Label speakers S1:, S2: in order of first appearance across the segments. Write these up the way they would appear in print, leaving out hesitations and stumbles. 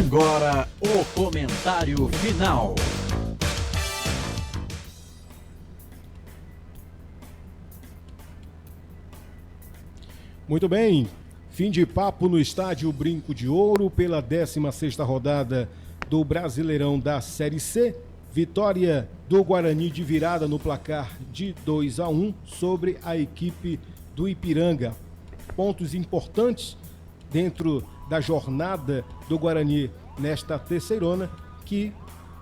S1: Agora, o comentário final.
S2: Muito bem, fim de papo no estádio Brinco de Ouro pela 16ª rodada do Brasileirão da Série C. Vitória do Guarani de virada no placar de 2-1 sobre a equipe do Ipiranga. Pontos importantes dentro da jornada do Guarani nesta terceirona, que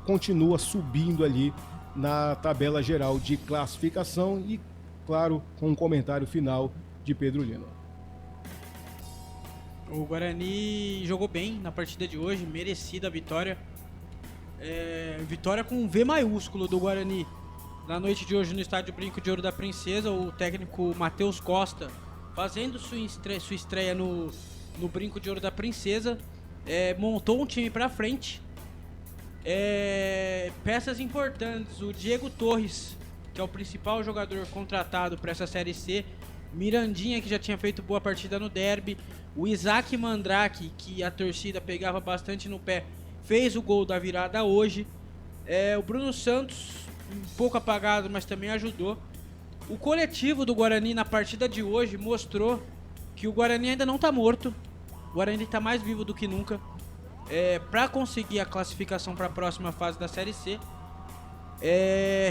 S2: continua subindo ali na tabela geral de classificação e, claro, com um comentário final de Pedro Lino.
S3: O Guarani jogou bem na partida de hoje, merecida a vitória. Vitória com V maiúsculo do Guarani. Na noite de hoje no estádio Brinco de Ouro da Princesa, o técnico Matheus Costa, fazendo sua estreia no Brinco de Ouro da Princesa, montou um time pra frente. Peças importantes, o Diego Torres, que é o principal jogador contratado para essa Série C, Mirandinha, que já tinha feito boa partida no derby, o Isaac Mandrake, que a torcida pegava bastante no pé, fez o gol da virada hoje. O Bruno Santos, um pouco apagado, mas também ajudou. O coletivo do Guarani na partida de hoje mostrou que o Guarani ainda não está morto. O Guarani está mais vivo do que nunca. Para conseguir a classificação para a próxima fase da Série C,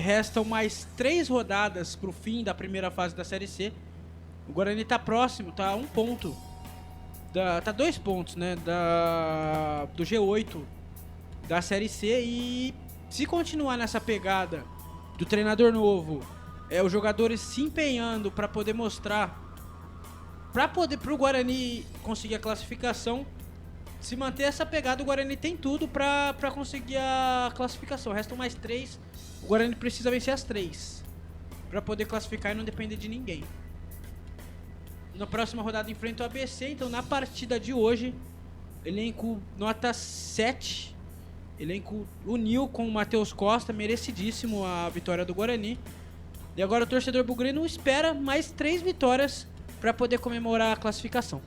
S3: restam mais 3 rodadas para o fim da primeira fase da Série C. O Guarani está próximo, está a 1 ponto. Tá 2 pontos, né, do G8 da Série C. E se continuar nessa pegada do treinador novo, os jogadores se empenhando para poder mostrar, pro Guarani conseguir a classificação, se manter essa pegada, o Guarani tem tudo para conseguir a classificação. Restam mais 3, o Guarani precisa vencer as 3 para poder classificar e não depender de ninguém. Na próxima rodada enfrenta o ABC, então na partida de hoje, elenco nota 7, elenco uniu com o Matheus Costa, merecidíssimo a vitória do Guarani. E agora o torcedor bugrino espera mais 3 vitórias para poder comemorar a classificação.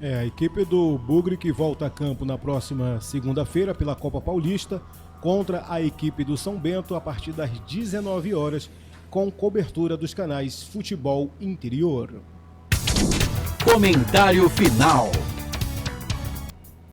S2: A equipe do Bugre que volta a campo na próxima segunda-feira pela Copa Paulista contra a equipe do São Bento a partir das 19 horas, com cobertura dos canais Futebol Interior.
S1: Comentário final.